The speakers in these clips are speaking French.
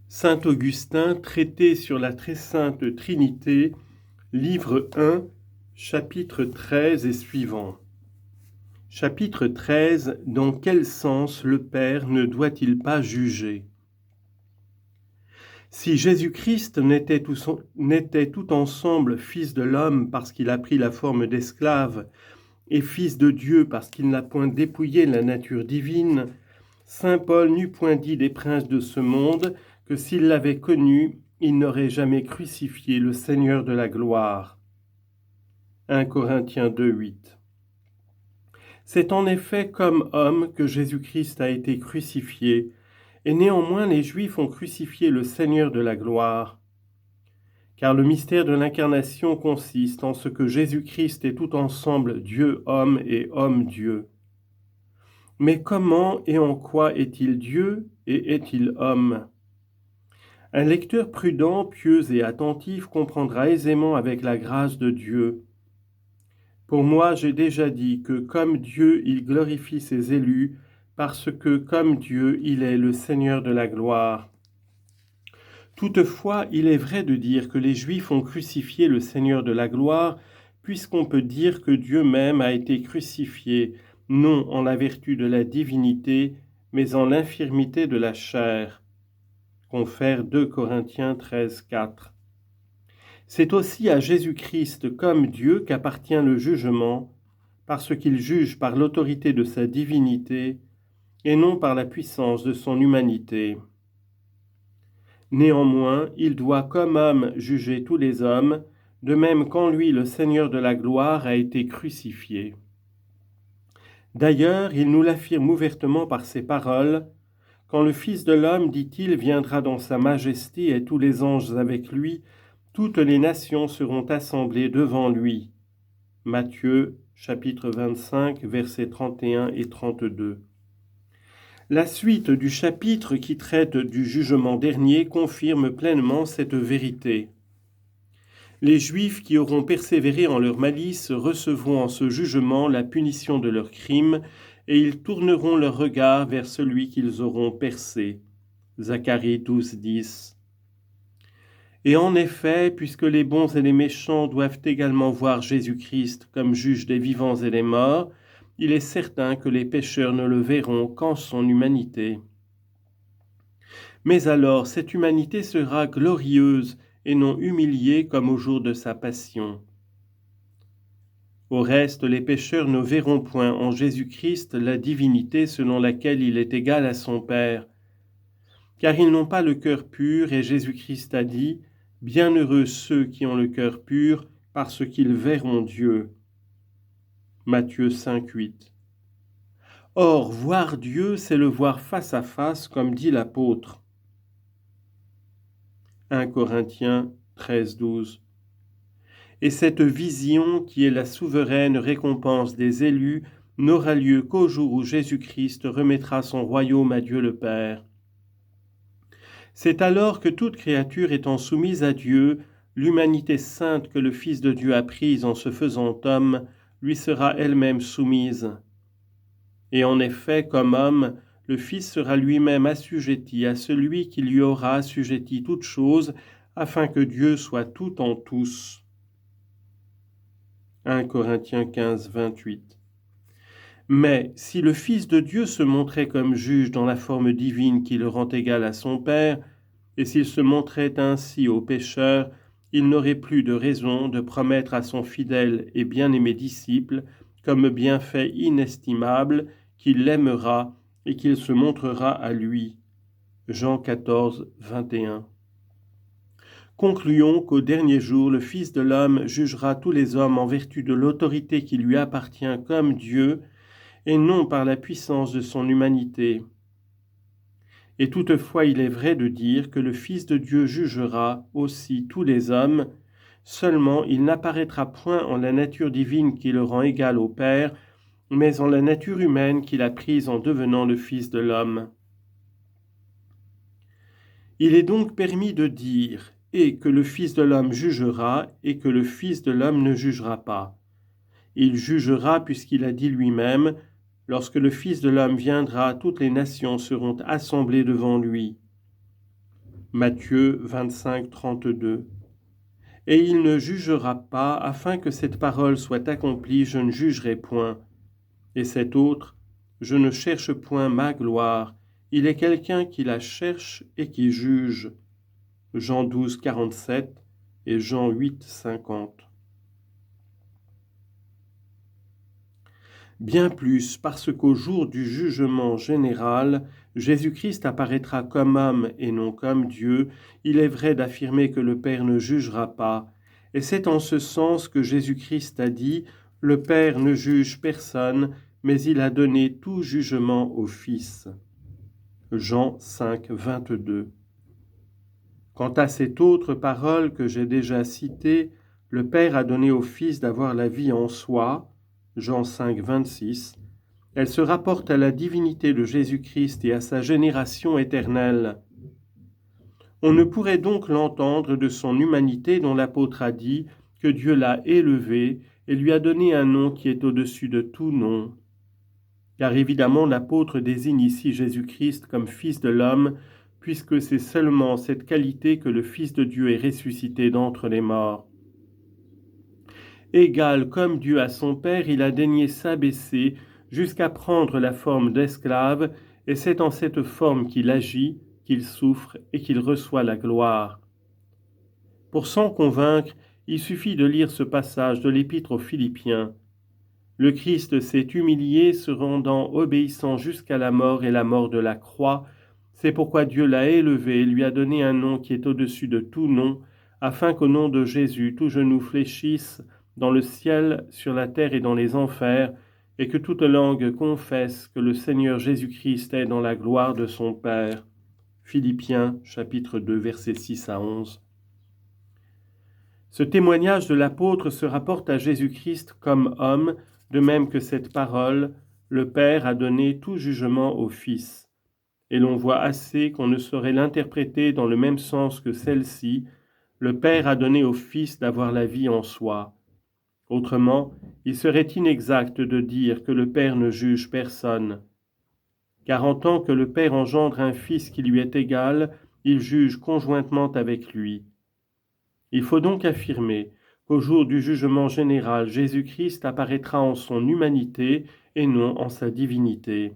Saint Augustin, traité sur la très sainte Trinité, livre 1, chapitre 13 et suivant. Chapitre 13. Dans quel sens le Père ne doit-il pas juger ? Si Jésus-Christ n'était tout ensemble Fils de l'homme parce qu'il a pris la forme d'esclave et Fils de Dieu parce qu'il n'a point dépouillé la nature divine, saint Paul n'eût point dit des princes de ce monde que s'il l'avait connu, il n'aurait jamais crucifié le Seigneur de la gloire. 1 Corinthiens 2, 8. C'est en effet comme homme que Jésus-Christ a été crucifié, et néanmoins les Juifs ont crucifié le Seigneur de la gloire. Car le mystère de l'incarnation consiste en ce que Jésus-Christ est tout ensemble Dieu-homme et homme-Dieu. Mais comment et en quoi est-il Dieu et est-il homme ? Un lecteur prudent, pieux et attentif comprendra aisément avec la grâce de Dieu. Pour moi, j'ai déjà dit que comme Dieu, il glorifie ses élus, parce que comme Dieu, il est le Seigneur de la gloire. Toutefois, il est vrai de dire que les Juifs ont crucifié le Seigneur de la gloire, puisqu'on peut dire que Dieu même a été crucifié, non en la vertu de la divinité, mais en l'infirmité de la chair. Confère 2 Corinthiens 13, 4. C'est aussi à Jésus-Christ comme Dieu qu'appartient le jugement, parce qu'il juge par l'autorité de sa divinité et non par la puissance de son humanité. Néanmoins, il doit comme homme juger tous les hommes, de même qu'en lui le Seigneur de la gloire a été crucifié. D'ailleurs, il nous l'affirme ouvertement par ses paroles, « Quand le Fils de l'homme, dit-il, viendra dans sa majesté et tous les anges avec lui, toutes les nations seront assemblées devant lui. » Matthieu, chapitre 25, versets 31 et 32. La suite du chapitre qui traite du jugement dernier confirme pleinement cette vérité. Les Juifs qui auront persévéré en leur malice recevront en ce jugement la punition de leurs crimes et ils tourneront leur regard vers celui qu'ils auront percé. Zacharie 12, 10. Et en effet, puisque les bons et les méchants doivent également voir Jésus-Christ comme juge des vivants et des morts, il est certain que les pécheurs ne le verront qu'en son humanité. Mais alors cette humanité sera glorieuse et non humiliée comme au jour de sa passion. Au reste, les pécheurs ne verront point en Jésus-Christ la divinité selon laquelle il est égal à son Père, car ils n'ont pas le cœur pur, et Jésus-Christ a dit « Bienheureux ceux qui ont le cœur pur, parce qu'ils verront Dieu. » Matthieu 5, 8. Or, voir Dieu, c'est le voir face à face, comme dit l'apôtre. 1 Corinthiens 13, 12. Et cette vision, qui est la souveraine récompense des élus, n'aura lieu qu'au jour où Jésus-Christ remettra son royaume à Dieu le Père. C'est alors que toute créature étant soumise à Dieu, l'humanité sainte que le Fils de Dieu a prise en se faisant homme, lui sera elle-même soumise. Et en effet, comme homme, le Fils sera lui-même assujetti à celui qui lui aura assujetti toutes choses, afin que Dieu soit tout en tous. 1 Corinthiens 15, 28. Mais si le Fils de Dieu se montrait comme juge dans la forme divine qui le rend égal à son Père, et s'il se montrait ainsi aux pécheurs, il n'aurait plus de raison de promettre à son fidèle et bien-aimé disciple, comme bienfait inestimable, qu'il l'aimera et qu'il se montrera à lui. Jean 14, 21. Concluons qu'au dernier jour, le Fils de l'homme jugera tous les hommes en vertu de l'autorité qui lui appartient comme Dieu, et non par la puissance de son humanité. Et toutefois, il est vrai de dire que le Fils de Dieu jugera aussi tous les hommes, seulement il n'apparaîtra point en la nature divine qui le rend égal au Père, mais en la nature humaine qu'il a prise en devenant le Fils de l'homme. Il est donc permis de dire « et que le Fils de l'homme jugera, et que le Fils de l'homme ne jugera pas. Il jugera puisqu'il a dit lui-même « Lorsque le Fils de l'homme viendra, toutes les nations seront assemblées devant lui. » Matthieu 25, 32. Et il ne jugera pas, afin que cette parole soit accomplie, je ne jugerai point. Et cet autre, je ne cherche point ma gloire, il est quelqu'un qui la cherche et qui juge. Jean 12, 47 et Jean 8, 50. Bien plus, parce qu'au jour du jugement général, Jésus-Christ apparaîtra comme homme et non comme Dieu, il est vrai d'affirmer que le Père ne jugera pas. Et c'est en ce sens que Jésus-Christ a dit « Le Père ne juge personne, mais il a donné tout jugement au Fils. » Jean 5, 22. Quant à cette autre parole que j'ai déjà citée, le Père a donné au Fils d'avoir la vie en soi, Jean 5, 26, elle se rapporte à la divinité de Jésus-Christ et à sa génération éternelle. On ne pourrait donc l'entendre de son humanité dont l'apôtre a dit que Dieu l'a élevé et lui a donné un nom qui est au-dessus de tout nom. Car évidemment l'apôtre désigne ici Jésus-Christ comme Fils de l'homme, puisque c'est seulement cette qualité que le Fils de Dieu est ressuscité d'entre les morts. Égal comme Dieu à son Père, il a daigné s'abaisser jusqu'à prendre la forme d'esclave, et c'est en cette forme qu'il agit, qu'il souffre et qu'il reçoit la gloire. Pour s'en convaincre, il suffit de lire ce passage de l'Épître aux Philippiens. Le Christ s'est humilié, se rendant obéissant jusqu'à la mort et la mort de la croix. C'est pourquoi Dieu l'a élevé et lui a donné un nom qui est au-dessus de tout nom, afin qu'au nom de Jésus tout genou fléchisse dans le ciel, sur la terre et dans les enfers, et que toute langue confesse que le Seigneur Jésus-Christ est dans la gloire de son Père. Philippiens chapitre 2 versets 6 à 11. Ce témoignage de l'apôtre se rapporte à Jésus-Christ comme homme, de même que cette parole, le Père a donné tout jugement au Fils. Et l'on voit assez qu'on ne saurait l'interpréter dans le même sens que celle-ci, le Père a donné au Fils d'avoir la vie en soi. Autrement, il serait inexact de dire que le Père ne juge personne. Car en tant que le Père engendre un Fils qui lui est égal, il juge conjointement avec lui. Il faut donc affirmer qu'au jour du jugement général, Jésus-Christ apparaîtra en son humanité et non en sa divinité.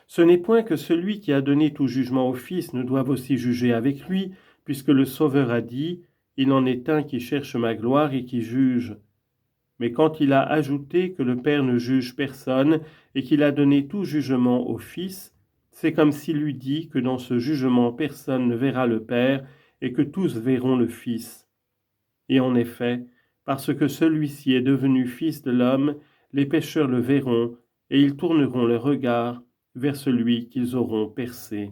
Ce n'est point que celui qui a donné tout jugement au Fils ne doive aussi juger avec lui, puisque le Sauveur a dit « Il en est un qui cherche ma gloire et qui juge ». Mais quand il a ajouté que le Père ne juge personne et qu'il a donné tout jugement au Fils, c'est comme s'il eût dit que dans ce jugement personne ne verra le Père et que tous verront le Fils. Et en effet, parce que celui-ci est devenu Fils de l'homme, les pécheurs le verront et ils tourneront le regard vers celui qu'ils auront percé.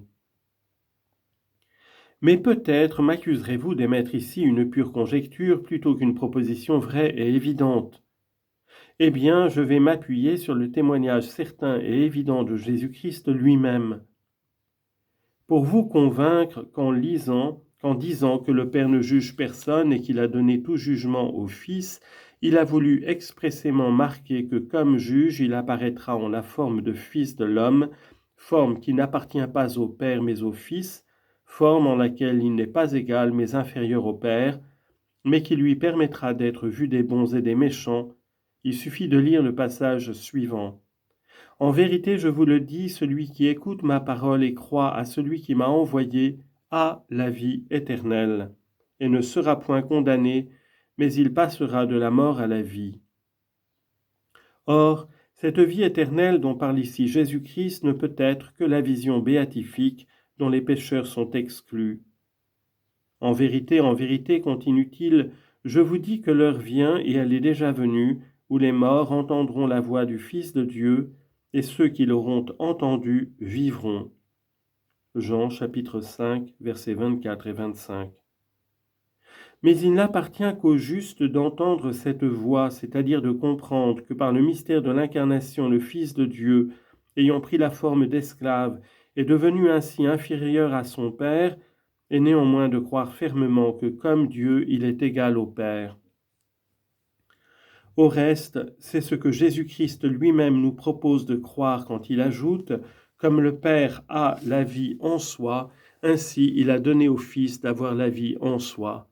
Mais peut-être m'accuserez-vous d'émettre ici une pure conjecture plutôt qu'une proposition vraie et évidente. Eh bien, je vais m'appuyer sur le témoignage certain et évident de Jésus-Christ lui-même. Pour vous convaincre qu'en disant que le Père ne juge personne et qu'il a donné tout jugement au Fils, il a voulu expressément marquer que comme juge, il apparaîtra en la forme de Fils de l'homme, forme qui n'appartient pas au Père mais au Fils, forme en laquelle il n'est pas égal mais inférieur au Père, mais qui lui permettra d'être vu des bons et des méchants. Il suffit de lire le passage suivant. En vérité, je vous le dis, celui qui écoute ma parole et croit à celui qui m'a envoyé a la vie éternelle, et ne sera point condamné, mais il passera de la mort à la vie. Or, cette vie éternelle dont parle ici Jésus-Christ ne peut être que la vision béatifique dont les pécheurs sont exclus. En vérité, continue-t-il, je vous dis que l'heure vient, et elle est déjà venue, où les morts entendront la voix du Fils de Dieu, et ceux qui l'auront entendu vivront. Jean chapitre 5, versets 24 et 25. Mais il n'appartient qu'aux justes d'entendre cette voix, c'est-à-dire de comprendre que par le mystère de l'incarnation, le Fils de Dieu, ayant pris la forme d'esclave, est devenu ainsi inférieur à son Père, et néanmoins de croire fermement que comme Dieu, il est égal au Père. Au reste, c'est ce que Jésus-Christ lui-même nous propose de croire quand il ajoute « Comme le Père a la vie en soi, ainsi il a donné au Fils d'avoir la vie en soi.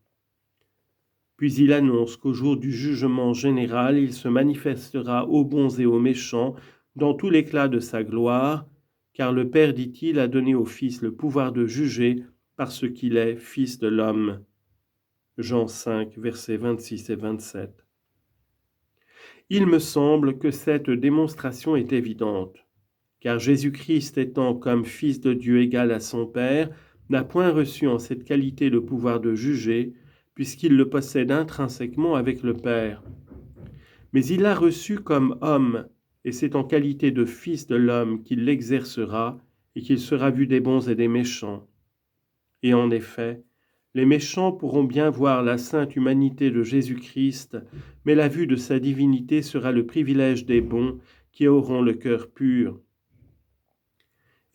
Puis il annonce qu'au jour du jugement général, il se manifestera aux bons et aux méchants dans tout l'éclat de sa gloire, car le Père, dit-il, a donné au Fils le pouvoir de juger parce qu'il est Fils de l'homme. Jean 5, versets 26 et 27. Il me semble que cette démonstration est évidente, car Jésus-Christ étant comme Fils de Dieu égal à son Père, n'a point reçu en cette qualité le pouvoir de juger, puisqu'il le possède intrinsèquement avec le Père. Mais il l'a reçu comme homme, et c'est en qualité de Fils de l'homme qu'il l'exercera et qu'il sera vu des bons et des méchants. Et en effet, les méchants pourront bien voir la sainte humanité de Jésus-Christ, mais la vue de sa divinité sera le privilège des bons qui auront le cœur pur.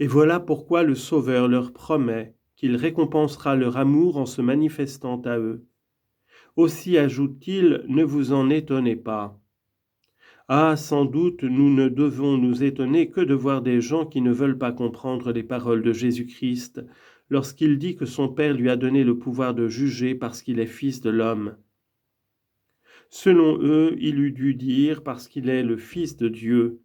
Et voilà pourquoi le Sauveur leur promet qu'il récompensera leur amour en se manifestant à eux. Aussi ajoute-t-il, ne vous en étonnez pas. Ah, sans doute, nous ne devons nous étonner que de voir des gens qui ne veulent pas comprendre les paroles de Jésus-Christ lorsqu'il dit que son Père lui a donné le pouvoir de juger parce qu'il est Fils de l'homme. Selon eux, il eût dû dire parce qu'il est le Fils de Dieu.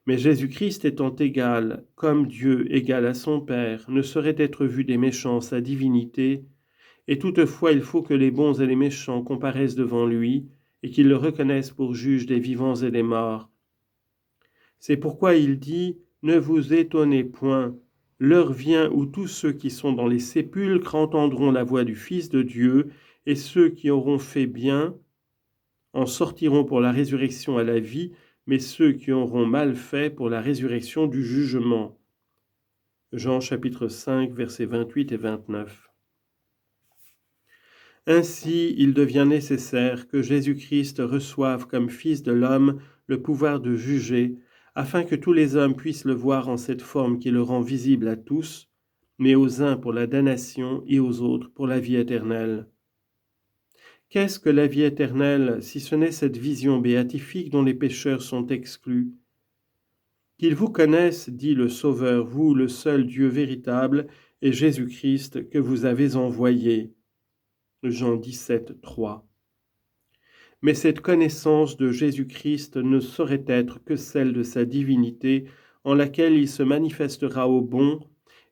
Mais Jésus-Christ étant égal, comme Dieu égal à son Père, ne saurait être vu des méchants sa divinité, et toutefois il faut que les bons et les méchants comparaissent devant lui, et qu'ils le reconnaissent pour juge des vivants et des morts. C'est pourquoi il dit « Ne vous étonnez point, l'heure vient où tous ceux qui sont dans les sépulcres entendront la voix du Fils de Dieu, et ceux qui auront fait bien en sortiront pour la résurrection à la vie, mais ceux qui auront mal fait pour la résurrection du jugement. » Jean chapitre 5, versets 28 et 29. Ainsi, il devient nécessaire que Jésus-Christ reçoive comme Fils de l'homme le pouvoir de juger, afin que tous les hommes puissent le voir en cette forme qui le rend visible à tous, mais aux uns pour la damnation et aux autres pour la vie éternelle. Qu'est-ce que la vie éternelle, si ce n'est cette vision béatifique dont les pécheurs sont exclus ? Qu'ils vous connaissent, dit le Sauveur, vous, le seul Dieu véritable, et Jésus-Christ que vous avez envoyé. Jean 17, 3. Mais cette connaissance de Jésus-Christ ne saurait être que celle de sa divinité, en laquelle il se manifestera au bon,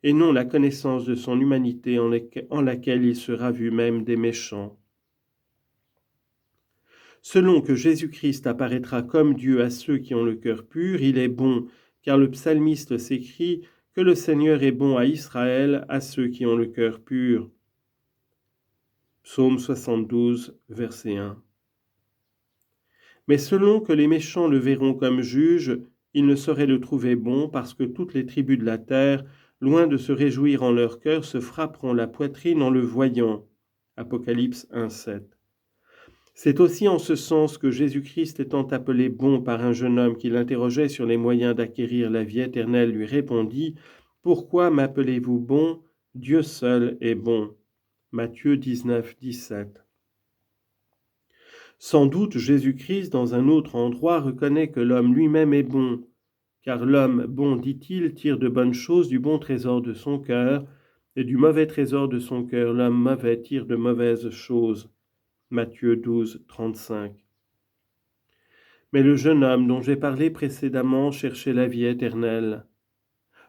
et non la connaissance de son humanité en laquelle il sera vu même des méchants. Selon que Jésus-Christ apparaîtra comme Dieu à ceux qui ont le cœur pur, il est bon, car le psalmiste s'écrie que le Seigneur est bon à Israël, à ceux qui ont le cœur pur. Psaume 72, verset 1. Mais selon que les méchants le verront comme juge, ils ne sauraient le trouver bon parce que toutes les tribus de la terre, loin de se réjouir en leur cœur, se frapperont la poitrine en le voyant. Apocalypse 1, 7. C'est aussi en ce sens que Jésus-Christ étant appelé bon par un jeune homme qui l'interrogeait sur les moyens d'acquérir la vie éternelle, lui répondit « Pourquoi m'appelez-vous bon ? Dieu seul est bon. » Matthieu 19, 17. Sans doute Jésus-Christ, dans un autre endroit, reconnaît que l'homme lui-même est bon, car l'homme bon, dit-il, tire de bonnes choses du bon trésor de son cœur, et du mauvais trésor de son cœur, l'homme mauvais tire de mauvaises choses. Matthieu 12, 35. Mais le jeune homme dont j'ai parlé précédemment cherchait la vie éternelle.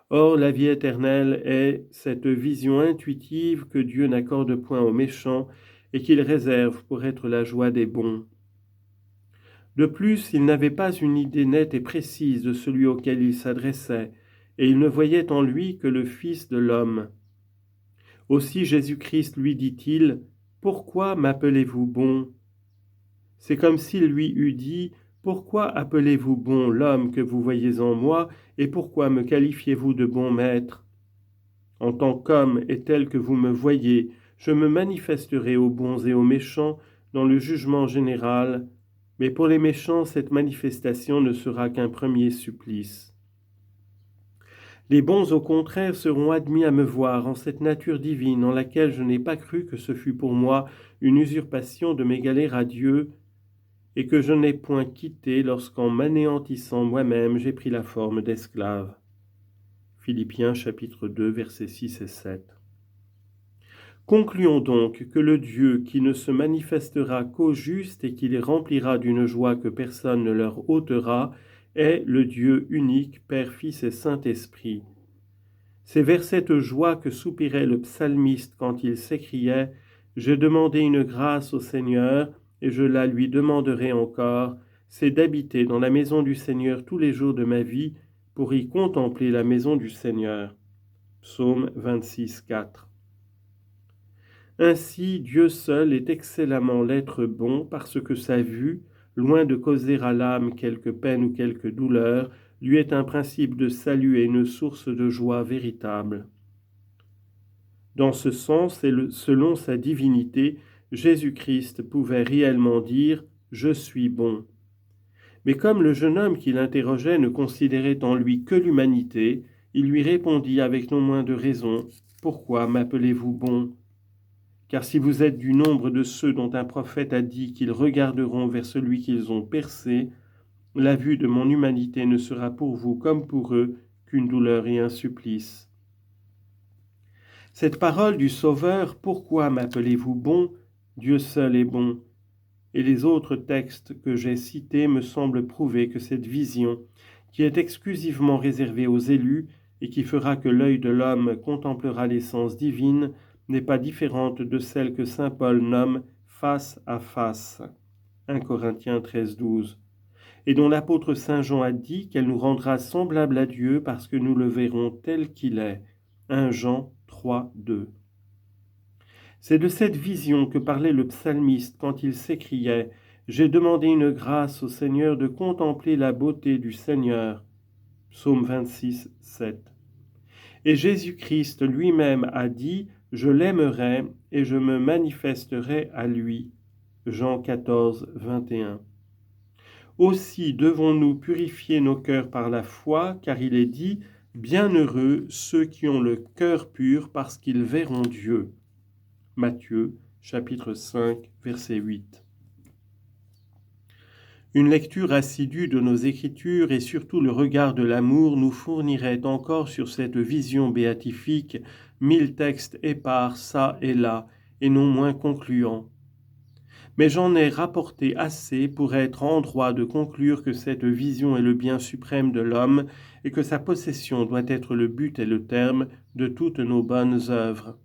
Or, la vie éternelle est cette vision intuitive que Dieu n'accorde point aux méchants et qu'il réserve pour être la joie des bons. De plus, il n'avait pas une idée nette et précise de celui auquel il s'adressait, et il ne voyait en lui que le Fils de l'homme. Aussi Jésus-Christ lui dit-il, « Pourquoi m'appelez-vous bon ?» C'est comme s'il lui eût dit, « Pourquoi appelez-vous bon l'homme que vous voyez en moi, et pourquoi me qualifiez-vous de bon maître ? En tant qu'homme et tel que vous me voyez, je me manifesterai aux bons et aux méchants dans le jugement général, mais pour les méchants, cette manifestation ne sera qu'un premier supplice. Les bons, au contraire, seront admis à me voir en cette nature divine en laquelle je n'ai pas cru que ce fût pour moi une usurpation de m'égaler à Dieu, et que je n'ai point quitté lorsqu'en m'anéantissant moi-même j'ai pris la forme d'esclave. Philippiens chapitre 2, versets 6 et 7. Concluons donc que le Dieu qui ne se manifestera qu'aux justes et qui les remplira d'une joie que personne ne leur ôtera est le Dieu unique, Père, Fils et Saint-Esprit. C'est vers cette joie que soupirait le psalmiste quand il s'écriait « J'ai demandé une grâce au Seigneur, et je la lui demanderai encore, c'est d'habiter dans la maison du Seigneur tous les jours de ma vie, pour y contempler la maison du Seigneur. » Psaume 26, 4. Ainsi, Dieu seul est excellemment l'être bon, parce que sa vue, loin de causer à l'âme quelque peine ou quelque douleur, lui est un principe de salut et une source de joie véritable. Dans ce sens, et selon sa divinité, Jésus-Christ pouvait réellement dire « Je suis bon ». Mais comme le jeune homme qui l'interrogeait ne considérait en lui que l'humanité, il lui répondit avec non moins de raison « Pourquoi m'appelez-vous bon ? Car si vous êtes du nombre de ceux dont un prophète a dit qu'ils regarderont vers celui qu'ils ont percé, la vue de mon humanité ne sera pour vous comme pour eux qu'une douleur et un supplice. » Cette parole du Sauveur, « Pourquoi m'appelez-vous bon ? Dieu seul est bon », et les autres textes que j'ai cités me semblent prouver que cette vision, qui est exclusivement réservée aux élus et qui fera que l'œil de l'homme contemplera l'essence divine, n'est pas différente de celle que saint Paul nomme « face à face » 1 Corinthiens 13, 12, et dont l'apôtre saint Jean a dit qu'elle nous rendra semblables à Dieu parce que nous le verrons tel qu'il est 1 Jean 3, 2. C'est de cette vision que parlait le psalmiste quand il s'écriait « J'ai demandé une grâce au Seigneur de contempler la beauté du Seigneur » Psaume 26, 7. Et Jésus-Christ lui-même a dit « Je l'aimerai et je me manifesterai à lui » Jean 14, 21. Aussi devons-nous purifier nos cœurs par la foi, car il est dit « Bienheureux ceux qui ont le cœur pur parce qu'ils verront Dieu » Matthieu, chapitre 5, verset 8. Une lecture assidue de nos Écritures et surtout le regard de l'amour nous fournirait encore sur cette vision béatifique 1000 textes épars çà et là, et non moins concluants. Mais j'en ai rapporté assez pour être en droit de conclure que cette vision est le bien suprême de l'homme et que sa possession doit être le but et le terme de toutes nos bonnes œuvres.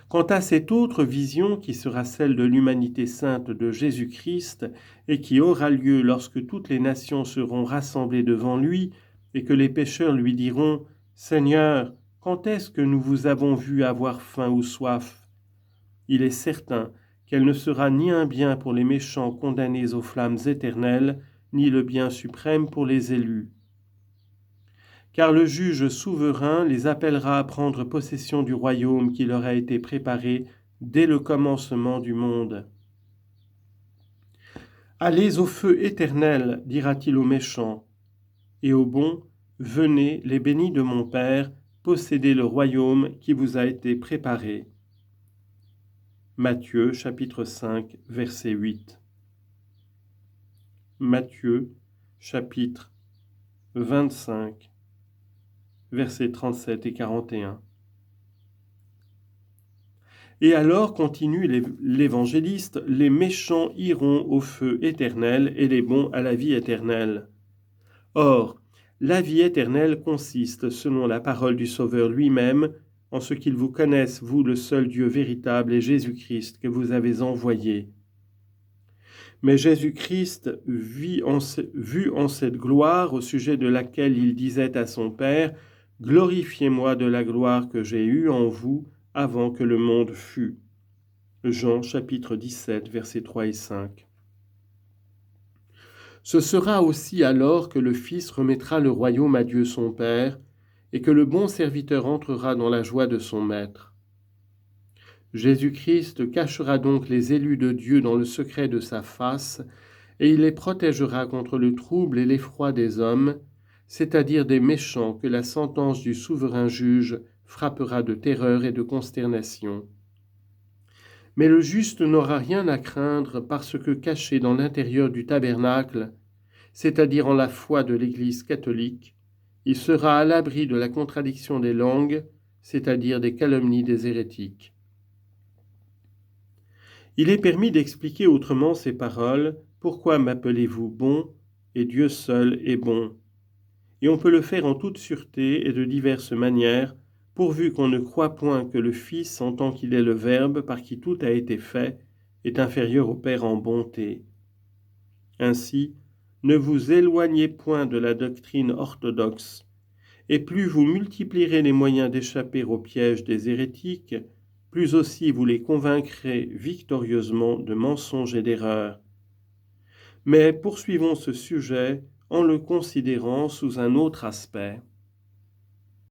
Quant à cette autre vision qui sera celle de l'humanité sainte de Jésus-Christ et qui aura lieu lorsque toutes les nations seront rassemblées devant lui et que les pécheurs lui diront « Seigneur, quand est-ce que nous vous avons vu avoir faim ou soif ?» Il est certain qu'elle ne sera ni un bien pour les méchants condamnés aux flammes éternelles, ni le bien suprême pour les élus. Car le juge souverain les appellera à prendre possession du royaume qui leur a été préparé dès le commencement du monde. « Allez au feu éternel, dira-t-il aux méchants, et aux bons, venez, les bénis de mon Père, possédez le royaume qui vous a été préparé. » Matthieu, chapitre 5, verset 8. Matthieu, chapitre 25, versets 37 et 41. Et alors, continue l'évangéliste, les méchants iront au feu éternel et les bons à la vie éternelle. Or, la vie éternelle consiste, selon la parole du Sauveur lui-même, en ce qu'ils vous connaissent, vous, le seul Dieu véritable, et Jésus-Christ que vous avez envoyé. Mais Jésus-Christ, vu en cette gloire au sujet de laquelle il disait à son Père, « Glorifiez-moi de la gloire que j'ai eue en vous avant que le monde fût. » Jean chapitre 17, versets 3 et 5. Ce sera aussi alors que le Fils remettra le royaume à Dieu son Père, et que le bon serviteur entrera dans la joie de son Maître. Jésus-Christ cachera donc les élus de Dieu dans le secret de sa face, et il les protégera contre le trouble et l'effroi des hommes, c'est-à-dire des méchants que la sentence du souverain juge frappera de terreur et de consternation. Mais le juste n'aura rien à craindre parce que caché dans l'intérieur du tabernacle, c'est-à-dire en la foi de l'Église catholique, Il sera à l'abri de la contradiction des langues, c'est-à-dire des calomnies des hérétiques. Il est permis d'expliquer autrement ces paroles. Pourquoi m'appelez-vous bon, et Dieu seul est bon? Et on peut le faire en toute sûreté et de diverses manières, pourvu qu'on ne croit point que le Fils, en tant qu'il est le Verbe par qui tout a été fait, est inférieur au Père en bonté. Ainsi, ne vous éloignez point de la doctrine orthodoxe, et plus vous multiplierez les moyens d'échapper au piège des hérétiques, plus aussi vous les convaincrez victorieusement de mensonges et d'erreurs. Mais poursuivons ce sujet en le considérant sous un autre aspect.